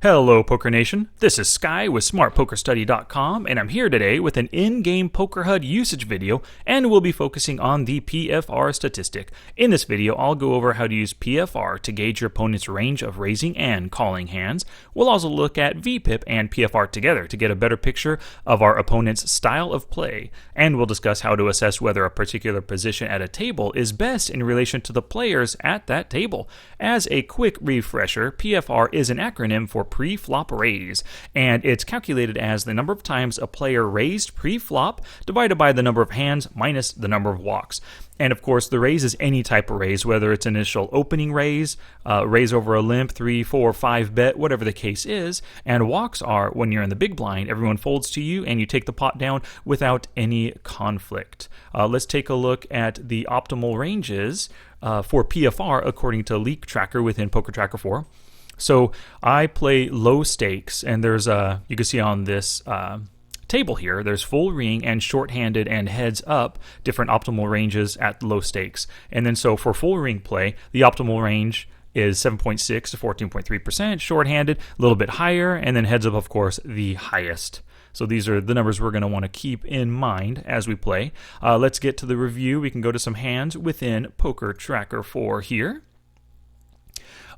Hello, Poker Nation. This is Sky with SmartPokerStudy.com, and I'm here today with an in-game Poker HUD usage video, and we'll be focusing on the PFR statistic. In this video, I'll go over how to use PFR to gauge your opponent's range of raising and calling hands. We'll also look at VPIP and PFR together to get a better picture of our opponent's style of play, and we'll discuss how to assess whether a particular position at a table is best in relation to the players at that table. As a quick refresher, PFR is an acronym for Preflop raise, and it's calculated as the number of times a player raised pre-flop divided by the number of hands minus the number of walks. And of course, the raise is any type of raise, whether it's initial opening raise, raise over a limp, 3, 4, 5 bet, whatever the case is. And walks are when you're in the big blind, everyone folds to you and you take the pot down without any conflict. Let's take a look at the optimal ranges for PFR according to Leak Tracker within PokerTracker 4. So I play low stakes, and there's you can see on this table here, there's full ring and short-handed and heads up, different optimal ranges at low stakes. And then so for full ring play, the optimal range is 7.6 to 14.3%, short-handed a little bit higher, and then heads up, of course, the highest. So these are the numbers we're going to want to keep in mind as we play. Let's get to the review. We can go to some hands within PokerTracker 4 here.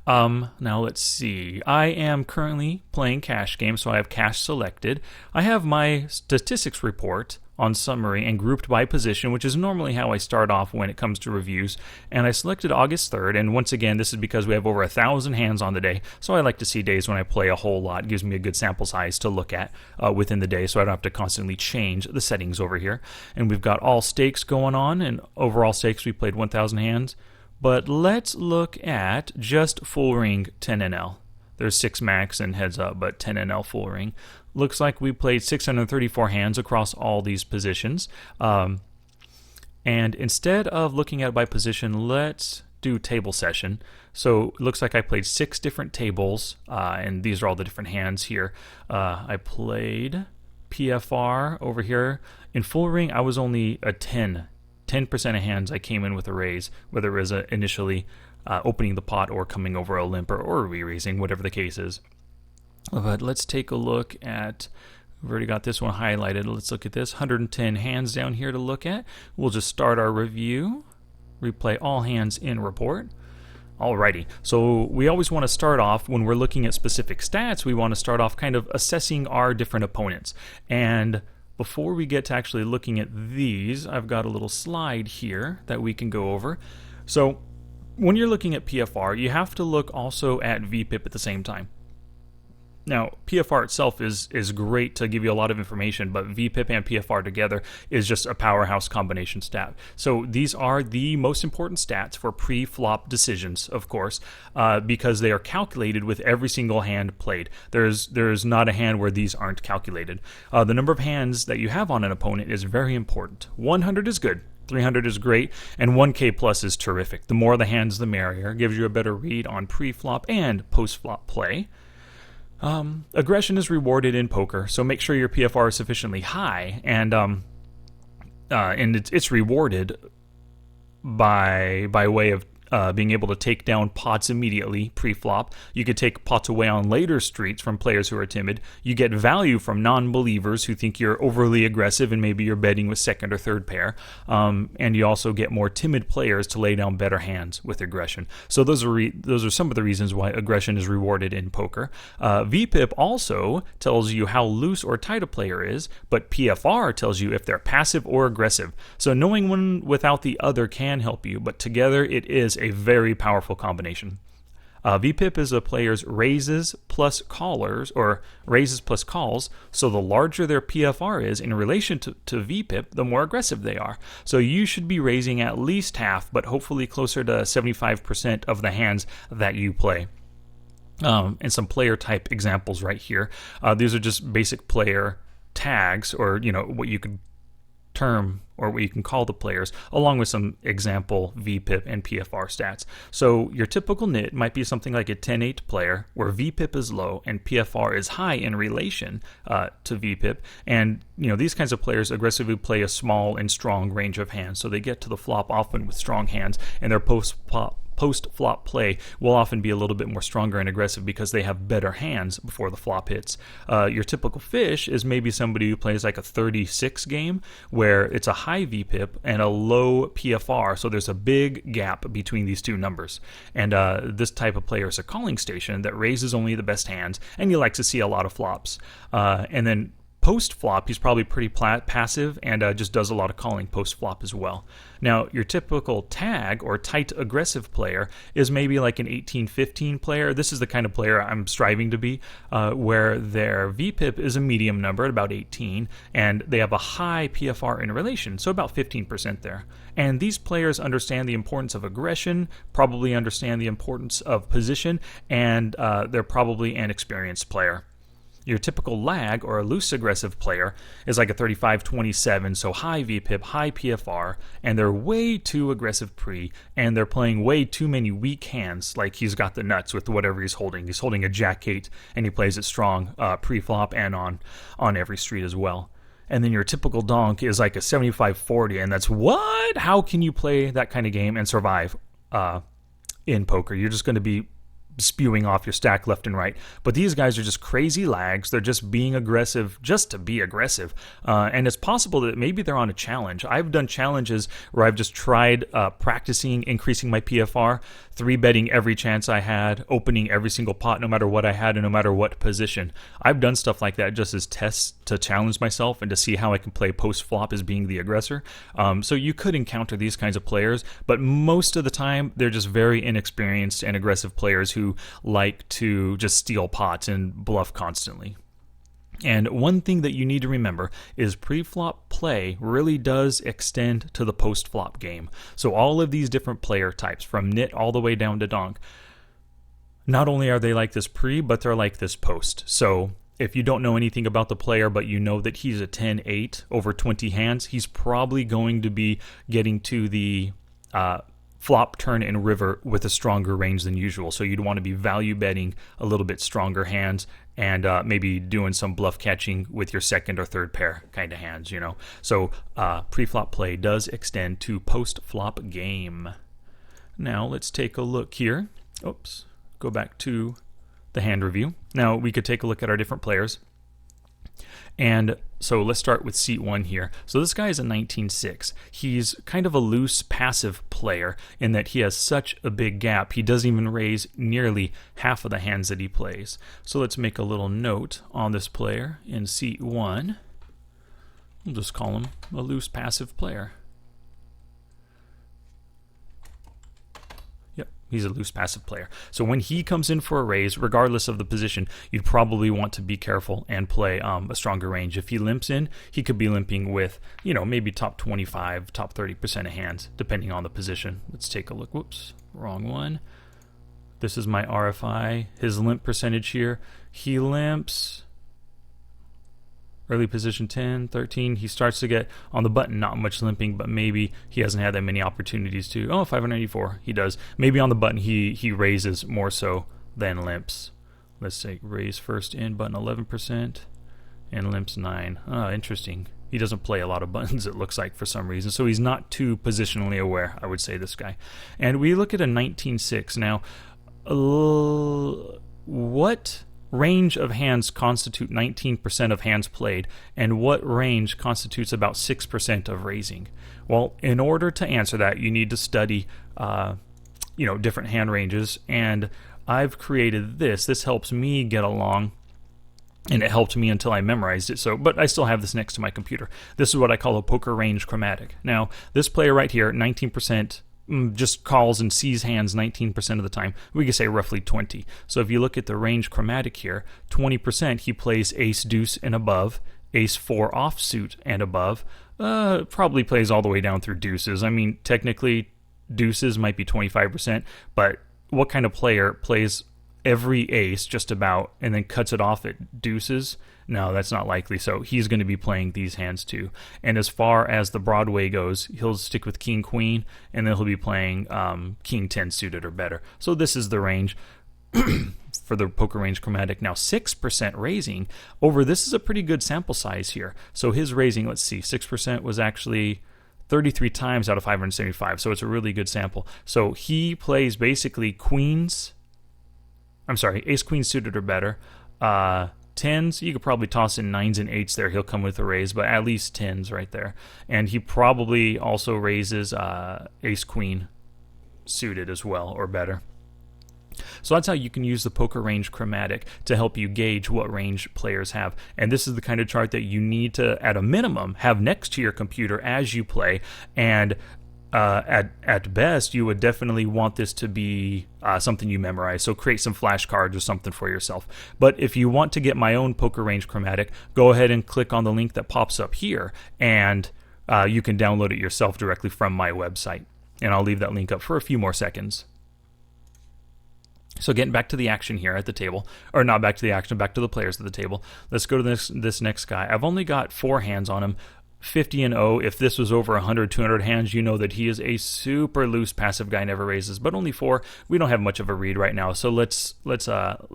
Now let's see. I am currently playing cash game, so I have cash selected. I have my statistics report on summary and grouped by position, which is normally how I start off when it comes to reviews. And I selected August 3rd, and once again, this is because we have over 1,000 hands on the day, so I like to see days when I play a whole lot. It gives me a good sample size to look at within the day, so I don't have to constantly change the settings over here. And we've got all stakes going on, and overall stakes, we played 1,000 hands. But let's look at just full ring 10NL. There's 6 max and heads up, but 10NL full ring. Looks like we played 634 hands across all these positions. And instead of looking at it by position, let's do table session. So it looks like I played 6 different tables, and these are all the different hands here. I played PFR over here. In full ring, I was only a 10% of hands I came in with a raise, whether it was initially opening the pot or coming over a limp or re-raising, whatever the case is. But let's take a look at, we've already got this one highlighted. Let's look at this, 110 hands down here to look at. We'll just start our review, replay all hands in report. Alrighty, so we always want to start off when we're looking at specific stats, we want to start off kind of assessing our different opponents. And before we get to actually looking at these, I've got a little slide here that we can go over. So when you're looking at PFR, you have to look also at VPIP at the same time. Now, PFR itself is great to give you a lot of information, but VPIP and PFR together is just a powerhouse combination stat. So these are the most important stats for pre-flop decisions, of course, because they are calculated with every single hand played. There's not a hand where these aren't calculated. The number of hands that you have on an opponent is very important. 100 is good. 300 is great, and 1K plus is terrific. The more the hands, the merrier. Gives you a better read on pre-flop and post-flop play. Aggression is rewarded in poker, so make sure your PFR is sufficiently high, and it's rewarded by way of being able to take down pots immediately pre-flop. You could take pots away on later streets from players who are timid. You get value from non-believers who think you're overly aggressive and maybe you're betting with second or third pair. And you also get more timid players to lay down better hands with aggression. So those are some of the reasons why aggression is rewarded in poker. VPIP also tells you how loose or tight a player is, but PFR tells you if they're passive or aggressive. So knowing one without the other can help you, but together it is a very powerful combination. VPIP is a player's raises plus callers, or raises plus calls, so the larger their PFR is in relation to VPIP, the more aggressive they are. So you should be raising at least half, but hopefully closer to 75% of the hands that you play. And some player type examples right here. These are just basic player tags, or what you could term or what you can call the players, along with some example VPIP and PFR stats. So your typical nit might be something like a 10-8 player where VPIP is low and PFR is high in relation to VPIP. And these kinds of players aggressively play a small and strong range of hands, so they get to the flop often with strong hands, and their post-flop post-flop play will often be a little bit more stronger and aggressive because they have better hands before the flop hits. Your typical fish is maybe somebody who plays like a 36 game where it's a high VPIP and a low PFR, so there's a big gap between these two numbers. And this type of player is a calling station that raises only the best hands, and you like to see a lot of flops. And then post-flop, he's probably pretty passive and just does a lot of calling post-flop as well. Now, your typical tag or tight aggressive player is maybe like an 18-15 player. This is the kind of player I'm striving to be, where their VPIP is a medium number at about 18, and they have a high PFR in relation, so about 15% there. And these players understand the importance of aggression, probably understand the importance of position, and they're probably an experienced player. Your typical lag or a loose aggressive player is like a 35-27, so high VPIP, high PFR, and they're way too aggressive pre, and they're playing way too many weak hands, like he's got the nuts with whatever he's holding. He's holding a Jack-8, and he plays it strong pre-flop and on every street as well. And then your typical donk is like a 75-40, and that's what? How can you play that kind of game and survive in poker? You're just going to be spewing off your stack left and right. But these guys are just crazy lags. They're just being aggressive just to be aggressive. And it's possible that maybe they're on a challenge. I've done challenges where I've just tried practicing increasing my PFR, 3-betting every chance I had, opening every single pot no matter what I had and no matter what position. I've done stuff like that just as tests to challenge myself and to see how I can play post-flop as being the aggressor. So you could encounter these kinds of players, but most of the time they're just very inexperienced and aggressive players who like to just steal pots and bluff constantly. And one thing that you need to remember is pre-flop play really does extend to the post-flop game. So all of these different player types, from nit all the way down to donk, not only are they like this pre, but they're like this post. So if you don't know anything about the player, but you know that he's a 10-8 over 20 hands, he's probably going to be getting to the flop, turn, and river with a stronger range than usual. So you'd want to be value betting a little bit stronger hands and maybe doing some bluff catching with your second or third pair kind of hands, you know. So pre-flop play does extend to post-flop game. Now let's take a look here. Oops, go back to the hand review. Now we could take a look at our different players. And so let's start with seat 1 here. So this guy is a 19-6. He's kind of a loose, passive player in that he has such a big gap. He doesn't even raise nearly half of the hands that he plays. So let's make a little note on this player in seat 1. We'll just call him a loose, passive player. He's a loose passive player. So when he comes in for a raise, regardless of the position, you'd probably want to be careful and play a stronger range. If he limps in, he could be limping with, you know, maybe top 25, top 30% of hands, depending on the position. Let's take a look. Whoops, wrong one. This is my RFI. His limp percentage here. He limps early position 10, 13. He starts to get on the button, not much limping, but maybe he hasn't had that many opportunities to. Oh, 594, he does. Maybe on the button he raises more so than limps. Let's say raise first in, button 11%, and limps 9. Oh, interesting. He doesn't play a lot of buttons, it looks like, for some reason. So he's not too positionally aware, I would say, this guy. And we look at a 19-6. Now, what range of hands constitute 19% of hands played, and what range constitutes about 6% of raising? Well, in order to answer that, you need to study different hand ranges, and I've created this. This helps me get along, and it helped me until I memorized it. But I still have this next to my computer. This is what I call a poker range chromatic. Now, this player right here, 19%, just calls and sees hands 19% of the time. We could say roughly 20. So if you look at the range chromatic here, 20% he plays ace deuce and above, ace 4 offsuit and above, probably plays all the way down through deuces. I mean, technically deuces might be 25%, but what kind of player plays every ace just about and then cuts it off at deuces? No, that's not likely. So he's going to be playing these hands too. And as far as the Broadway goes, he'll stick with king queen, and then he'll be playing king 10 suited or better. So this is the range for the poker range chromatic. Now 6% raising over, this is a pretty good sample size here. So his raising, let's see, 6% was actually 33 times out of 575. So it's a really good sample. So he plays basically ace queen suited or better. Tens, you could probably toss in nines and eights there. He'll come with a raise, but at least tens right there. And he probably also raises ace queen suited as well or better. So that's how you can use the poker range chromatic to help you gauge what range players have. And this is the kind of chart that you need to, at a minimum, have next to your computer as you play. And at best, you would definitely want this to be something you memorize. So create some flashcards or something for yourself. But if you want to get my own poker range chromatic, go ahead and click on the link that pops up here, and you can download it yourself directly from my website. And I'll leave that link up for a few more seconds. So getting back to the action here at the table, or not back to the action, back to the players at the table. Let's go to this next guy. I've only got 4 hands on him, 50 and 0. If this was over 100, 200 hands, you know that he is a super loose passive guy, never raises. But only 4. We don't have much of a read right now, so let's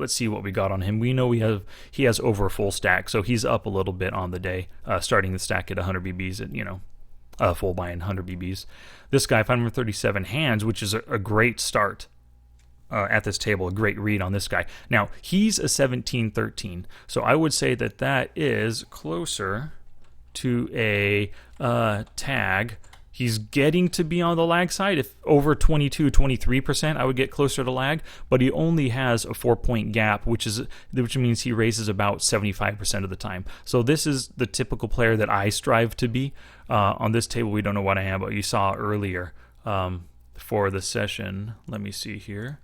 see what we got on him. We know he has over a full stack, so he's up a little bit on the day, starting the stack at 100 BBs at full buy-in 100 BBs. This guy 537 hands, which is a great start. At this table, a great read on this guy. Now, he's a 17-13, so I would say that is closer to a tag. He's getting to be on the lag side. If over 22-23%, I would get closer to lag, but he only has a 4-point gap, which means he raises about 75% of the time. So this is the typical player that I strive to be. On this table, we don't know what I am, but you saw earlier for the session. Let me see here.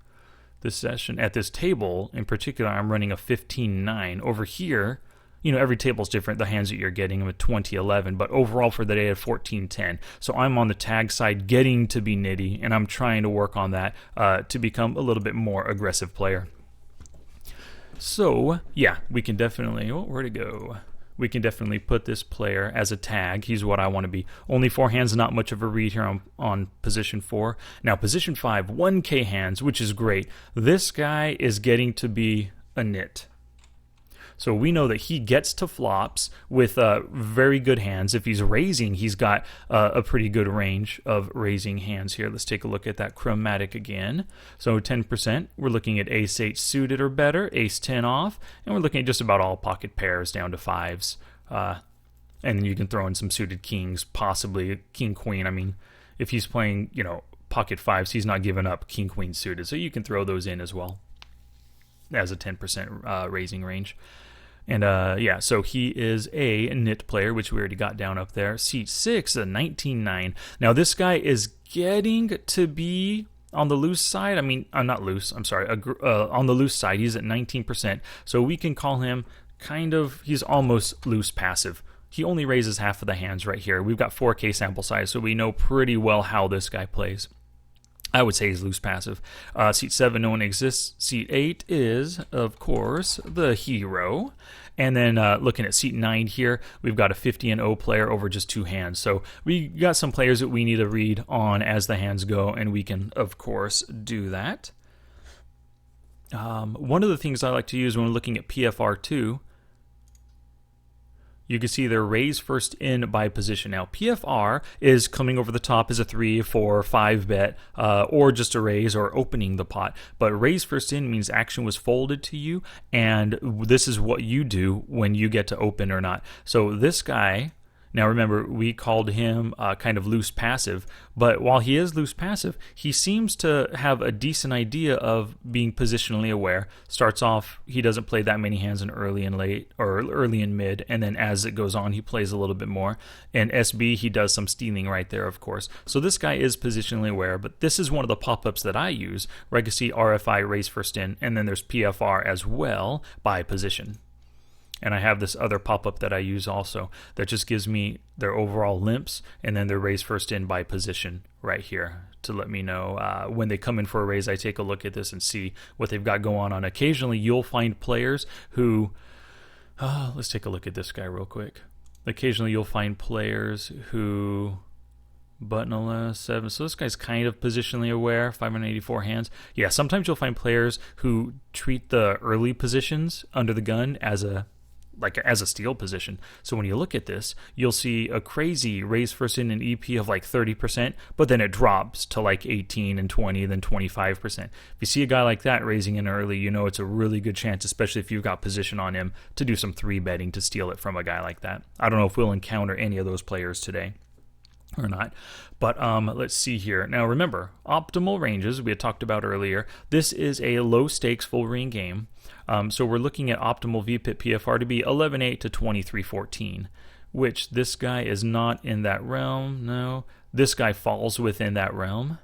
This session at this table in particular, I'm running a 15-9. Over here, every table's different. The hands that you're getting, I'm at 20-11, but overall for the day at 14-10. So I'm on the tag side, getting to be nitty, and I'm trying to work on that to become a little bit more aggressive player. So yeah, we can definitely. Where'd it go? We can definitely put this player as a tag. He's what I want to be. Only 4 hands, not much of a read here on position 4. Now, position 5, 1K hands, which is great. This guy is getting to be a nit. So we know that he gets to flops with very good hands. If he's raising, he's got a pretty good range of raising hands here. Let's take a look at that chromatic again. So 10%, we're looking at ace-8 suited or better, ace-10 off, and we're looking at just about all pocket pairs down to 5s. And then you can throw in some suited kings, possibly king-queen. I mean, if he's playing, pocket 5s, he's not giving up king-queen suited. So you can throw those in as well as a 10% raising range. And so he is a nit player, which we already got down up there. Seat 6, a 19-9. Now this guy is getting to be on the loose side. I mean, not loose. I'm sorry. On the loose side, he's at 19%. So we can call him he's almost loose passive. He only raises half of the hands right here. We've got 4K sample size, so we know pretty well how this guy plays. I would say he's loose passive. Seat 7, no one exists. Seat 8 is, of course, the hero. And then looking at seat 9 here, we've got a 50-0 player over just 2 hands. So we got some players that we need to read on as the hands go, and we can, of course, do that. One of the things I like to use when we're looking at PFR2, you can see they're raise first in by position. Now, PFR is coming over the top as a 3, 4, 5 bet, or just a raise or opening the pot. But raise first in means action was folded to you, and this is what you do when you get to open or not. So this guy, now remember, we called him kind of loose passive, but while he is loose passive, he seems to have a decent idea of being positionally aware. Starts off, he doesn't play that many hands in early and late, or early and mid, and then as it goes on, he plays a little bit more. And SB, he does some stealing right there, of course. So this guy is positionally aware, but this is one of the pop-ups that I use, where I can see RFI, raise first in, and then there's PFR as well by position. And I have this other pop-up that I use also that just gives me their overall limps and then their raise first in by position right here to let me know when they come in for a raise. I take a look at this and see what they've got going on. Occasionally you'll find players who, let's take a look at this guy real quick. Occasionally you'll find players who button 11, so this guy's kind of positionally aware, 584 hands. Yeah, sometimes you'll find players who treat the early positions under the gun as a like as a steal position. So when you look at this, you'll see a crazy raise first in an EP of like 30%, but then it drops to like 18 and 20, then 25%. If you see a guy like that raising in early, you know it's a really good chance, especially if you've got position on him, to do some 3-betting to steal it from a guy like that. I don't know if we'll encounter any of those players today or not. But let's see here. Now remember, optimal ranges we had talked about earlier. This is a low stakes full ring game. So we're looking at optimal VPIP PFR to be 11.8 to 23.14, which this guy is not in that realm. No, this guy falls within that realm.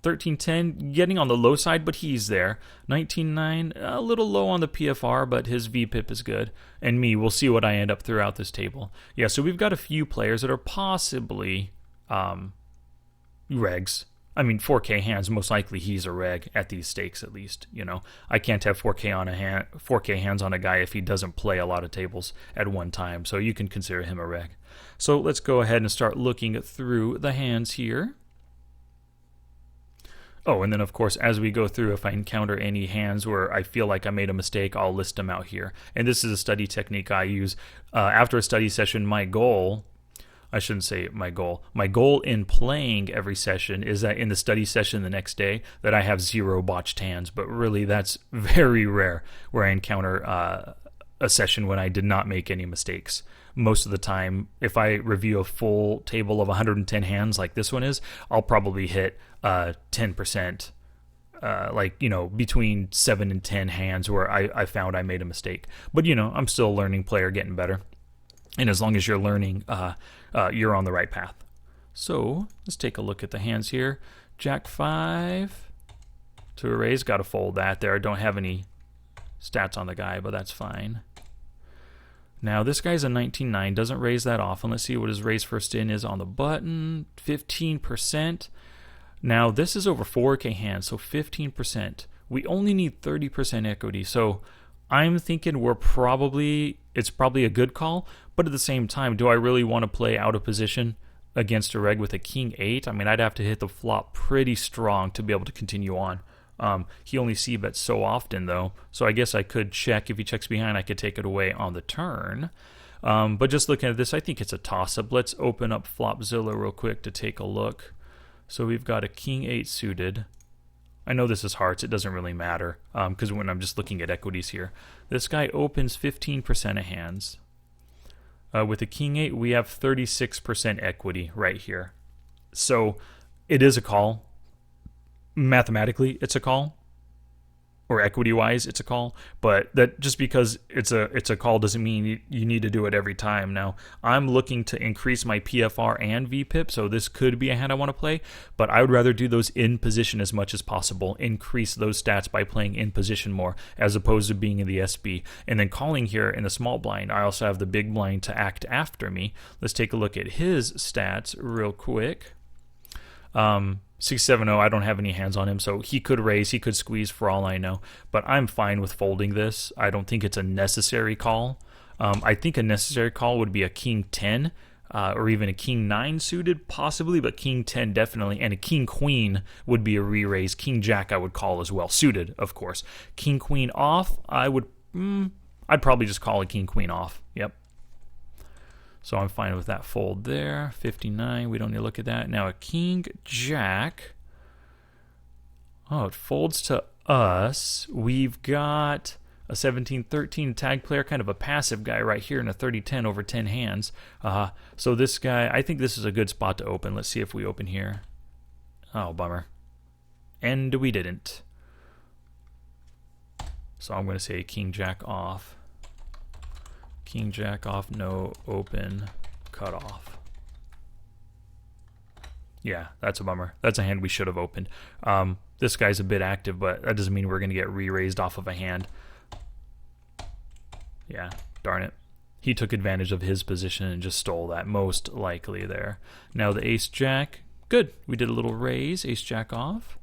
13.10, getting on the low side, but he's there. 19.9, a little low on the PFR, but his VPIP is good. And me, we'll see what I end up throughout this table. Yeah, so we've got a few players that are possibly regs. I mean, 4K hands, most likely he's a reg at these stakes at least. You know, I can't have 4K hands on a guy if he doesn't play a lot of tables at one time. So you can consider him a reg. So let's go ahead and start looking through the hands here. Oh, and then of course, as we go through, if I encounter any hands where I feel like I made a mistake, I'll list them out here. And this is a study technique I use. After a study session, my goal in playing every session is that in the study session the next day that I have 0 botched hands. But really, that's very rare where I encounter a session when I did not make any mistakes. Most of the time, if I review a full table of 110 hands like this one is, I'll probably hit 10%, between 7 and 10 hands where I found I made a mistake. But, I'm still a learning player, getting better. And as long as you're learning, you're on the right path. So let's take a look at the hands here. Jack 5 to a raise. Got to fold that there. I don't have any stats on the guy, but that's fine. Now, this guy's a 19.9, doesn't raise that often. Let's see what his raise first in is on the button. 15%. Now, this is over 4K hands, so 15%. We only need 30% equity, so I'm thinking it's probably a good call, but at the same time, do I really want to play out of position against a reg with a King 8? I mean, I'd have to hit the flop pretty strong to be able to continue on. He only c-bets so often, though, so I guess I could check. If he checks behind, I could take it away on the turn. But just looking at this, I think it's a toss-up. Let's open up Flopzilla real quick to take a look. So we've got a King 8 suited. I know this is hearts. It doesn't really matter because when I'm just looking at equities here. This guy opens 15% of hands. With a King 8, we have 36% equity right here. So it is a call. Mathematically, it's a call, or equity-wise, it's a call. But that just because it's a call doesn't mean you need to do it every time. Now, I'm looking to increase my PFR and VPIP, so this could be a hand I want to play. But I would rather do those in position as much as possible. Increase those stats by playing in position more, as opposed to being in the SB. And then calling here in the small blind, I also have the big blind to act after me. Let's take a look at his stats real quick. 670, I don't have any hands on him, so he could raise, he could squeeze for all I know. But I'm fine with folding this. I don't think it's a necessary call. I think a necessary call would be a King 10 or even a King 9 suited, possibly, but King 10 definitely. And a King Queen would be a re-raise. King Jack I would call as well, suited, of course. King Queen off, I'd probably just call a King Queen off. Yep. So I'm fine with that fold there. 59, we don't need to look at that. Now a King Jack. Oh, it folds to us. We've got a 17-13 tag player, kind of a passive guy right here in a 30-10 over 10 hands. So this guy, I think this is a good spot to open. Let's see if we open here. Oh, bummer. And we didn't. So I'm going to say King Jack off. King Jack off, no open, cut off. Yeah, that's a bummer. That's a hand we should have opened. This guy's a bit active, but that doesn't mean we're going to get re-raised off of a hand. Yeah, darn it. He took advantage of his position and just stole that, most likely there. Now the Ace Jack, good. We did a little raise, Ace Jack off.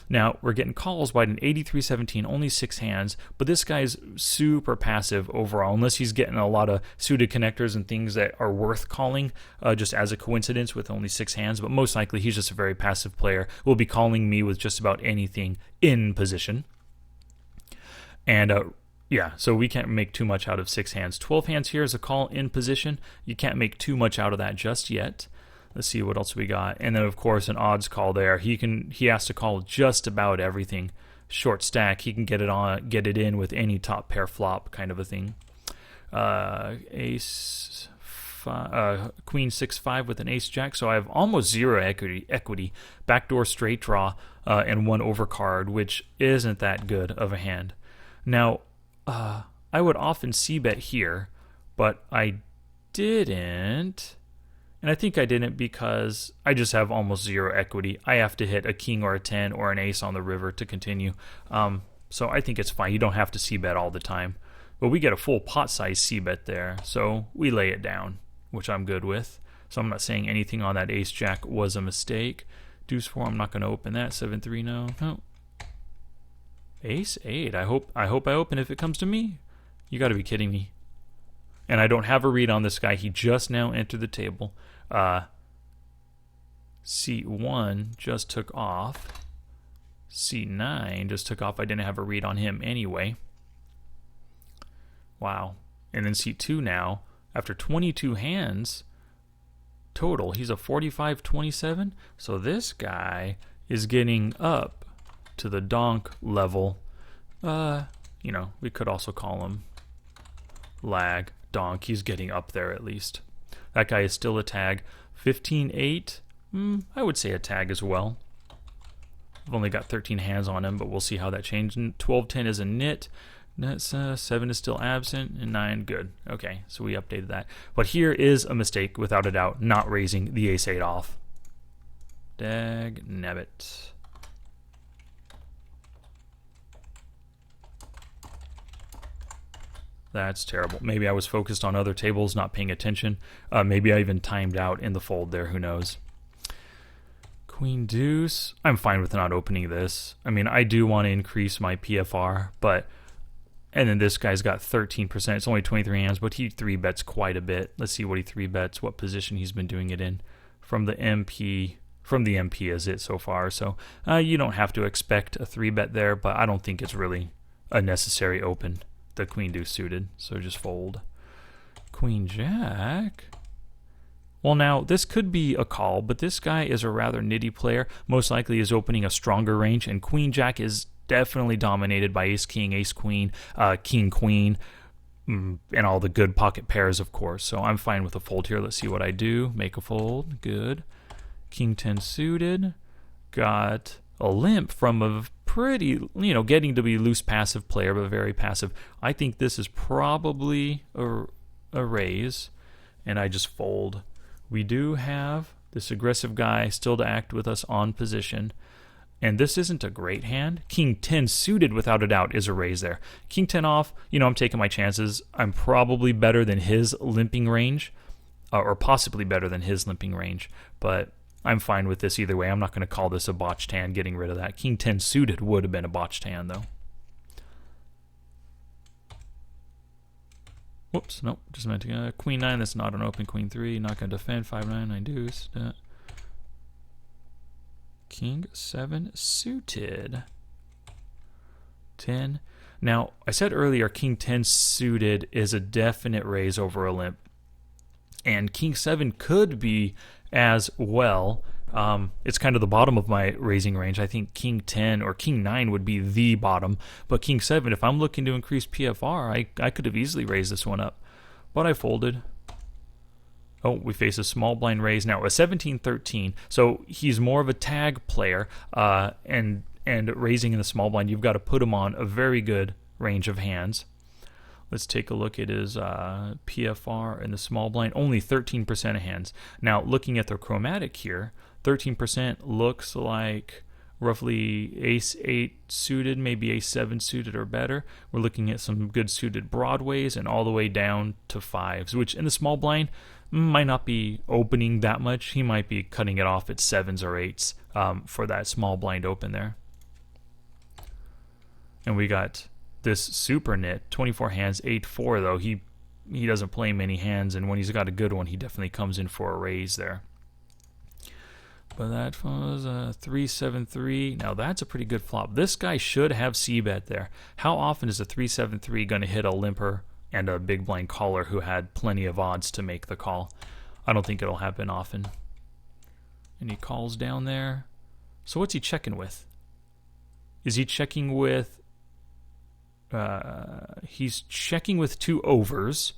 Now, we're getting calls by an 83-17, only 6 hands, but this guy's super passive overall, unless he's getting a lot of suited connectors and things that are worth calling just as a coincidence with only 6 hands, but most likely he's just a very passive player. Will be calling me with just about anything in position. And Yeah, so we can't make too much out of 6 hands. 12 hands here is a call in position. You can't make too much out of that just yet. Let's see what else we got. And then, of course, an odds call there. He has to call just about everything. Short stack, he can get it in with any top pair flop kind of a thing. Ace, Queen 6-5 with an ace jack. So I have almost zero equity. Backdoor straight draw and 1 overcard, which isn't that good of a hand. Now, I would often c-bet here, but I didn't. And I think I didn't because I just have almost zero equity. I have to hit a king or a 10 or an ace on the river to continue. So I think it's fine. You don't have to c-bet all the time. But we get a full pot size c-bet there. So we lay it down, which I'm good with. So I'm not saying anything on that ace jack was a mistake. Deuce 4, I'm not going to open that. 7-3, no. Oh. Ace 8. I hope I open if it comes to me. You got to be kidding me. And I don't have a read on this guy. He just now entered the table. C1 just took off. C9 just took off. I didn't have a read on him anyway. Wow. And then C2 now, after 22 hands total, he's a 45-27. So this guy is getting up to the donk level. You know, we could also call him lag donk. He's getting up there at least. That guy is still a tag. 15-8, I would say a tag as well. I've only got 13 hands on him, but we'll see how that changes. 12-10 is a nit. That's 7 is still absent, and 9 good. Okay, so we updated that. But here is a mistake, without a doubt, not raising the ace 8 off. Dag nabbit. That's terrible. Maybe I was focused on other tables, not paying attention. Maybe I even timed out in the fold there. Who knows? Queen deuce. I'm fine with not opening this. I mean, I do want to increase my PFR, but... And then this guy's got 13%. It's only 23 hands, but he 3-bets quite a bit. Let's see what he 3-bets, what position he's been doing it in. From the MP is it so far. So you don't have to expect a 3-bet there, but I don't think it's really a necessary open. The queen deuce suited, so just fold. Queen jack. Well, now this could be a call, but this guy is a rather nitty player. Most likely is opening a stronger range, and queen jack is definitely dominated by ace king, ace queen, king queen, and all the good pocket pairs, of course. So I'm fine with a fold here. Let's see what I do. Make a fold. Good. King 10 suited. Got a limp from a pretty, getting to be loose passive player, but very passive. I think this is probably a raise, and I just fold. We do have this aggressive guy still to act with us on position, and this isn't a great hand. King 10 suited, without a doubt, is a raise there. King 10 off, I'm taking my chances. I'm probably better than his limping range, or possibly better than his limping range, but I'm fine with this either way. I'm not going to call this a botched hand, getting rid of that. King 10 suited would have been a botched hand, though. Whoops, nope, just meant to Queen 9, that's not an open. Queen 3, not going to defend. 5-9, 9 deuce. King 7 suited. 10. Now, I said earlier King 10 suited is a definite raise over a limp. And King 7 could be as well. It's kind of the bottom of my raising range. I think King 10 or King 9 would be the bottom. But King 7, if I'm looking to increase PFR, I could have easily raised this one up. But I folded. Oh, we face a small blind raise now. A 17-13. So he's more of a tag player. And raising in the small blind, you've got to put him on a very good range of hands. Let's take a look at his PFR in the small blind. Only 13% of hands. Now, looking at the chromatic here, 13% looks like roughly ace 8 suited, maybe ace 7 suited or better. We're looking at some good suited broadways and all the way down to 5s, which in the small blind might not be opening that much. He might be cutting it off at 7s or 8s for that small blind open there. And we got this super nit, 24 hands, 8-4 though. He doesn't play many hands, and when he's got a good one, he definitely comes in for a raise there. But that was a 3-7-3. Now that's a pretty good flop. This guy should have c-bet there. How often is a 3-7-3 going to hit a limper and a big blind caller who had plenty of odds to make the call? I don't think it'll happen often. And he calls down there. So what's he checking with? Is he checking with... he's checking with 2 overs.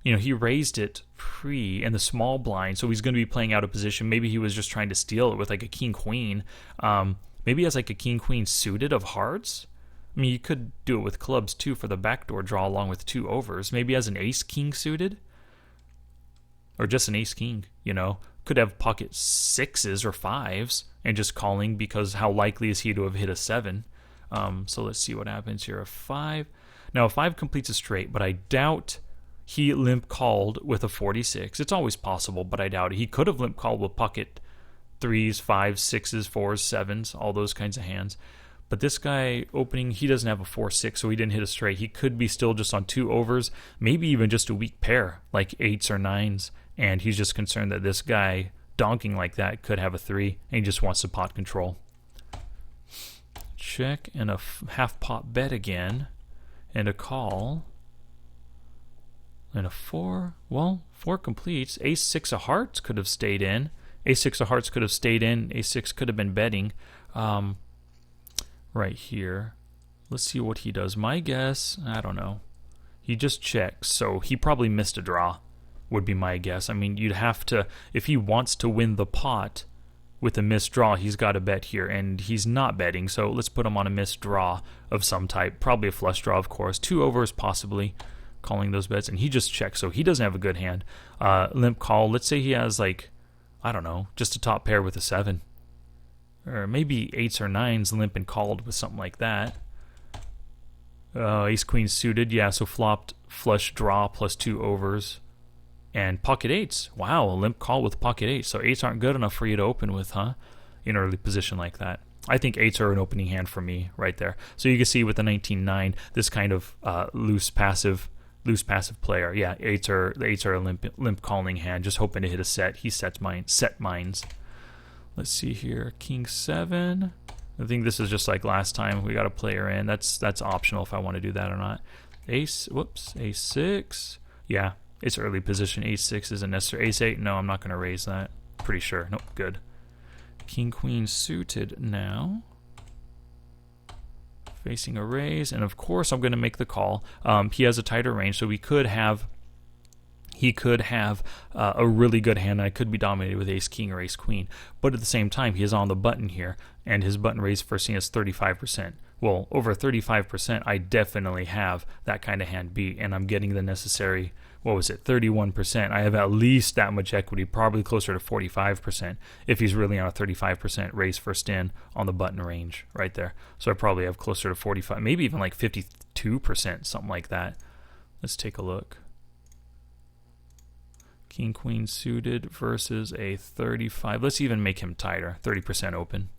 You know, he raised it pre in the small blind, so he's going to be playing out of position. Maybe he was just trying to steal it with like a king-queen. Maybe he has like a king-queen suited of hearts. I mean, you could do it with clubs too for the backdoor draw along with 2 overs. Maybe he has an ace-king suited. Or just an ace-king, you know. Could have pocket 6s or 5s and just calling because how likely is he to have hit a 7? So let's see what happens here. A 5. Now, a 5 completes a straight, but I doubt... he limp called with a 46. It's always possible, but I doubt it. He could have limp called with pocket 3s, 5s, 6s, 4s, 7s, all those kinds of hands. But this guy opening, he doesn't have a 4-6, so he didn't hit a straight. He could be still just on 2 overs, maybe even just a weak pair, like 8s or 9s. And he's just concerned that this guy donking like that could have a 3, and he just wants to pot control. Check and a half pot bet again, and a call. And a 4, well, 4 completes. Ace-6 of hearts could have stayed in. Ace-6 of hearts could have stayed in. Ace-6 could have been betting. Right here. Let's see what he does. My guess, I don't know. He just checks, so he probably missed a draw, would be my guess. I mean, you'd have to, if he wants to win the pot with a missed draw, he's got to bet here, and he's not betting, so let's put him on a missed draw of some type. Probably a flush draw, of course. 2 overs, possibly. Calling those bets, and he just checks, so he doesn't have a good hand. Limp call, let's say he has like, I don't know, just a top pair with a 7. Or maybe 8s or 9s limp and called with something like that. Ace-queen suited, yeah, so flopped flush draw plus 2 overs. And pocket 8s, wow, a limp call with pocket 8s. So 8s aren't good enough for you to open with, huh? In early position like that. I think 8s are an opening hand for me right there. So you can see with the 19-9, this kind of loose passive player. Yeah, the 8s are a limp calling hand, just hoping to hit a set. He set mines. Let's see here. King 7. I think this is just like last time. We got a player in. That's optional if I want to do that or not. Ace-6. Yeah, it's early position. Ace-6 isn't necessary. Ace-8, no, I'm not going to raise that. Pretty sure. Nope, good. King-queen suited now. Facing a raise, and of course I'm going to make the call. He has a tighter range, so he could have a really good hand. I could be dominated with ace-king or ace-queen, but at the same time, he is on the button here, and his button raise first thing is 35%. Well, over 35%, I definitely have that kind of hand beat, and I'm getting the necessary, 31%. I have at least that much equity, probably closer to 45% if he's really on a 35% raise first in on the button range right there. So I probably have closer to 45, maybe even like 52%, something like that. Let's take a look. King, queen suited versus a 35. Let's even make him tighter, 30% open.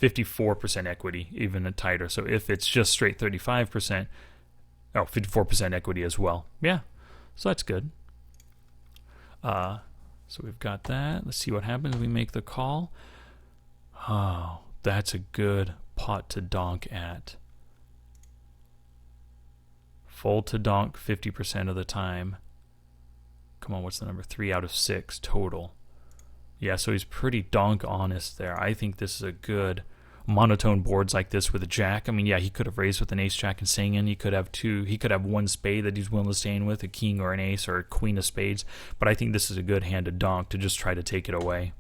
54% equity, even tighter. So if it's just straight 35%, 54% equity as well. Yeah, so that's good. So we've got that. Let's see what happens. We make the call. Oh, that's a good pot to donk at. Fold to donk 50% of the time. Come on, what's the number? 3 out of 6 total. Yeah, so he's pretty donk honest there. I think this is a good monotone boards like this with a jack. I mean, yeah, he could have raised with an ace jack and staying in. He could have 2. He could have 1 spade that he's willing to stay in with, a king or an ace or a queen of spades. But I think this is a good hand to donk to just try to take it away.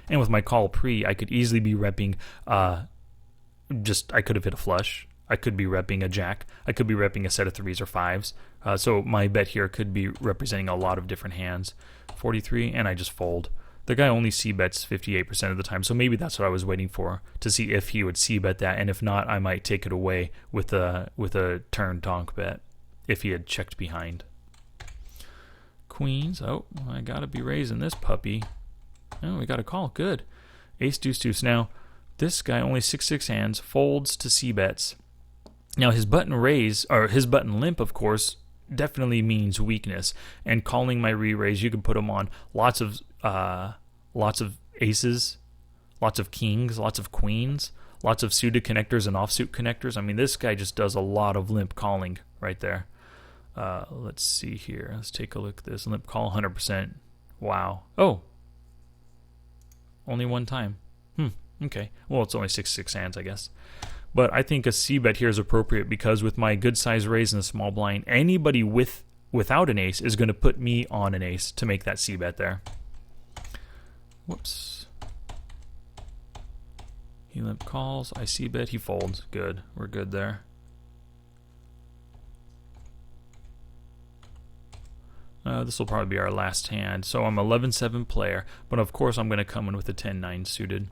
And with my call pre, I could easily be repping. I could have hit a flush. I could be repping a jack. I could be repping a set of 3s or 5s. So my bet here could be representing a lot of different hands. 43, and I just fold. The guy only c-bets 58% of the time, so maybe that's what I was waiting for, to see if he would c-bet that, and if not, I might take it away with a turn donk bet, if he had checked behind. Queens, oh, I gotta be raising this puppy. Oh, we got a call, good. Ace, deuce, deuce. Now, this guy only 6-6 hands, folds to c-bets. Now, his button raise, or his button limp, of course, definitely means weakness, and calling my re-raise, you can put him on lots of lots of aces, lots of kings, lots of queens, lots of suited connectors and offsuit connectors. I mean, this guy just does a lot of limp calling right there. Let's see here. Let's take a look at this. Limp call 100%. Wow. Oh. Only one time. Okay. Well, it's only 6-6 hands, I guess. But I think a c-bet here is appropriate because with my good size raise in the small blind, anybody without an ace is going to put me on an ace to make that c-bet there. Whoops. He limp calls. I c-bet. He folds. Good. We're good there. This will probably be our last hand. So I'm 11-7 player, but of course I'm going to come in with a 10-9 suited.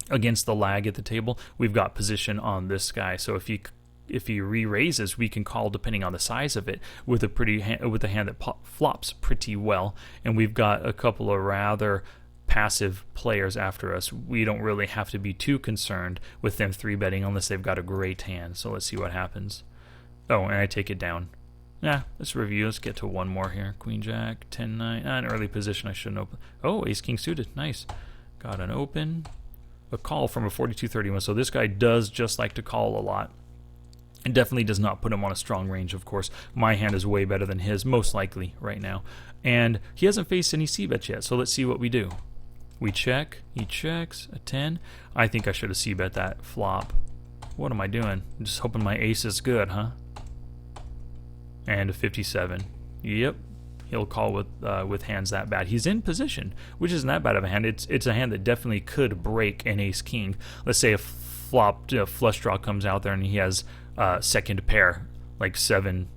Against the lag at the table, we've got position on this guy. So if he re-raises, we can call depending on the size of it with a hand that flops pretty well. And we've got a couple of rather passive players after us. We don't really have to be too concerned with them 3-betting unless they've got a great hand. So let's see what happens. Oh, and I take it down. Let's review. Let's get to one more here. Queen Jack, 10-9. An early position I shouldn't open. Oh, Ace King suited. Nice. Got an open. A call from a 42-31. So this guy does just like to call a lot. It definitely does not put him on a strong range, of course. My hand is way better than his, most likely, right now. And he hasn't faced any c-bets yet, so let's see what we do. We check. He checks. A 10. I think I should have c-bet that flop. What am I doing? I'm just hoping my ace is good, huh? And a 57. Yep. He'll call with hands that bad. He's in position, which isn't that bad of a hand. It's a hand that definitely could break an ace king. Let's say a flop flush draw comes out there and he has second pair, like 7,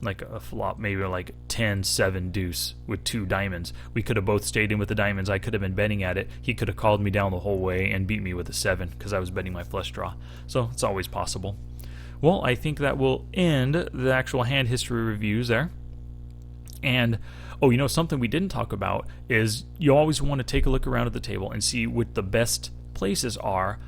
like a flop, maybe like 10-7 deuce with 2 diamonds. We could have both stayed in with the diamonds. I could have been betting at it. He could have called me down the whole way and beat me with a 7 because I was betting my flush draw. So it's always possible. Well, I think that will end the actual hand history reviews there. And, something we didn't talk about is you always want to take a look around at the table and see what the best places are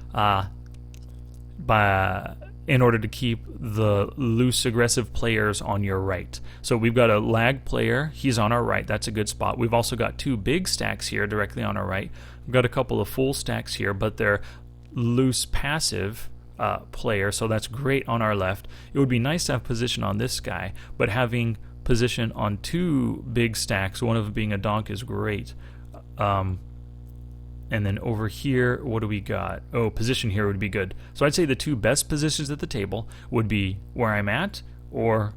in order to keep the loose, aggressive players on your right. So we've got a lag player. He's on our right. That's a good spot. We've also got 2 big stacks here directly on our right. We've got a couple of full stacks here, but they're loose, passive player, so that's great on our left. It would be nice to have position on this guy, but having position on 2 big stacks, one of them being a donk, is great. And then over here, what do we got? Oh, position here would be good. So I'd say the 2 best positions at the table would be where I'm at or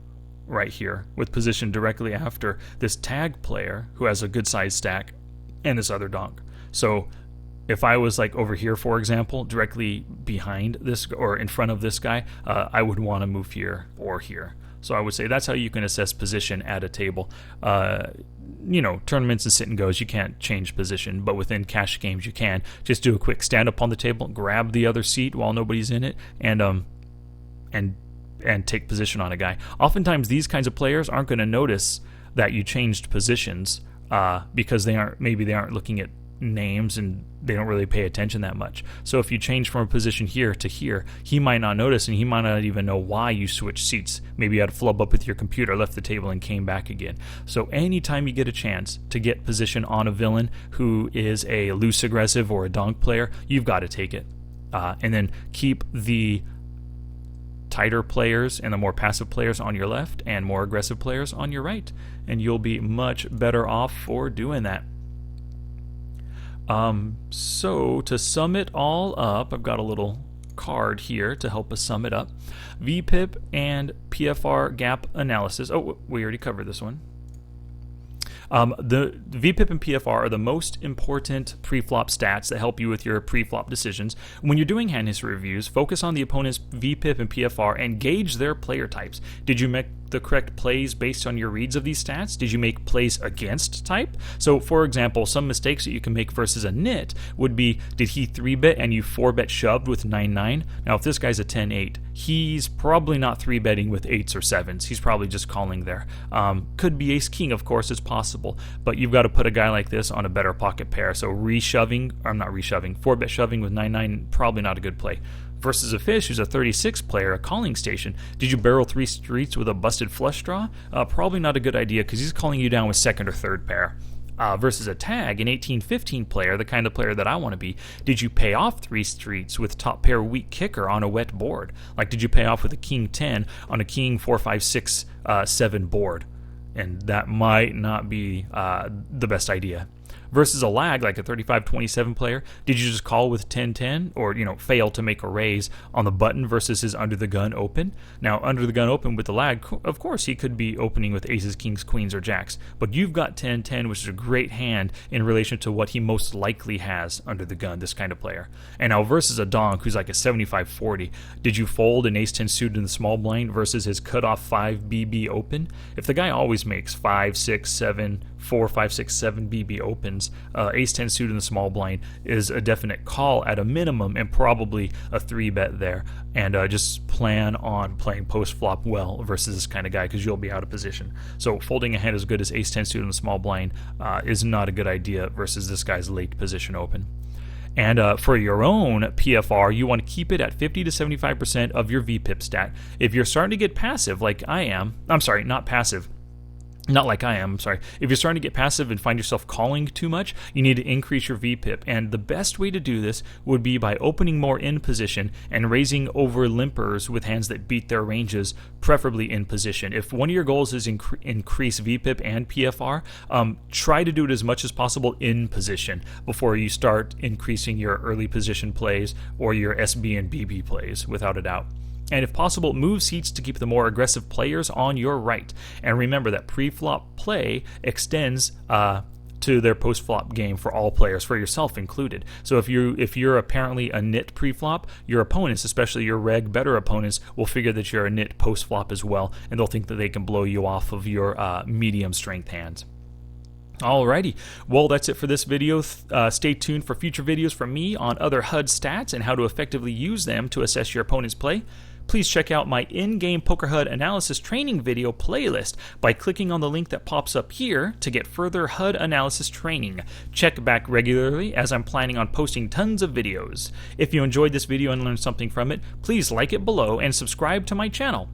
right here, with position directly after this tag player who has a good size stack and this other donk. So if I was like over here, for example, directly behind this or in front of this guy, I would want to move here or here. So I would say that's how you can assess position at a table. Tournaments and sit and goes, you can't change position, but within cash games you can. Just do a quick stand up on the table, grab the other seat while nobody's in it, and take position on a guy. Oftentimes these kinds of players aren't going to notice that you changed positions because they aren't looking at names and they don't really pay attention that much. So if you change from a position here to here, he might not notice and he might not even know why you switched seats. Maybe you had to flub up with your computer, left the table and came back again. So anytime you get a chance to get position on a villain who is a loose aggressive or a donk player, you've got to take it. And then keep the tighter players and the more passive players on your left and more aggressive players on your right. And you'll be much better off for doing that. So to sum it all up, I've got a little card here to help us sum it up. VPIP and PFR gap analysis. Oh, we already covered this one. The VPIP and PFR are the most important pre-flop stats that help you with your pre-flop decisions. When you're doing hand history reviews, focus on the opponent's VPIP and PFR and gauge their player types. Did you make the correct plays based on your reads of these stats? Did you make plays against type? So, for example, some mistakes that you can make versus a nit would be, did he 3-bet and you 4-bet shoved with 9-9? Now, if this guy's a 10-8, he's probably not 3-betting with 8s or 7s. He's probably just calling there. Could be ace-king, of course, it's possible. But you've got to put a guy like this on a better pocket pair. So 4-bet shoving with 9-9, probably not a good play. Versus a fish who's a 36 player, a calling station. Did you barrel 3 streets with a busted flush draw? Probably not a good idea because he's calling you down with second or third pair. versus a tag, an 18-15 player, the kind of player that I want to be. Did you pay off 3 streets with top pair weak kicker on a wet board? Like, did you pay off with a king 10 on a king 4, 5, 6, 7 board? And that might not be the best idea. Versus a lag, like a 35-27 player, did you just call with 10-10 or, fail to make a raise on the button versus his under the gun open? Now, under the gun open with the lag, of course, he could be opening with aces, kings, queens, or jacks, but you've got 10-10, which is a great hand in relation to what he most likely has under the gun, this kind of player. And now versus a donk, who's like a 75-40, did you fold an ace-10 suited in the small blind versus his cutoff 5 BB open? If the guy always makes 5, 6, 7, 4, 5, 6, 7 BB opens, ace-10 suited in the small blind is a definite call at a minimum and probably a 3-bet there. And just plan on playing post-flop well versus this kind of guy because you'll be out of position. So folding a hand as good as ace-10 suited in the small blind is not a good idea versus this guy's late position open. And for your own PFR, you want to keep it at 50 to 75% of your VPIP stat. If you're starting to get passive like I am, if you're starting to get passive and find yourself calling too much, you need to increase your VPIP. And the best way to do this would be by opening more in position and raising over limpers with hands that beat their ranges, preferably in position. If one of your goals is increase VPIP and PFR, try to do it as much as possible in position before you start increasing your early position plays or your SB and BB plays, without a doubt. And if possible, move seats to keep the more aggressive players on your right. And remember that pre-flop play extends to their post-flop game for all players, for yourself included. So if you're apparently a nit pre-flop, your opponents, especially your reg better opponents, will figure that you're a nit post-flop as well, and they'll think that they can blow you off of your medium strength hands. Alrighty, well that's it for this video. Stay tuned for future videos from me on other HUD stats and how to effectively use them to assess your opponent's play. Please check out my in-game Poker HUD analysis training video playlist by clicking on the link that pops up here to get further HUD analysis training. Check back regularly as I'm planning on posting tons of videos. If you enjoyed this video and learned something from it, please like it below and subscribe to my channel.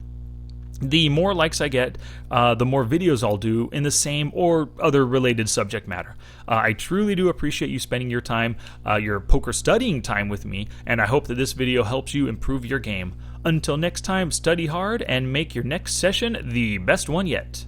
The more likes I get, the more videos I'll do in the same or other related subject matter. I truly do appreciate you spending your time, your poker studying time with me, and I hope that this video helps you improve your game. Until next time, study hard and make your next session the best one yet.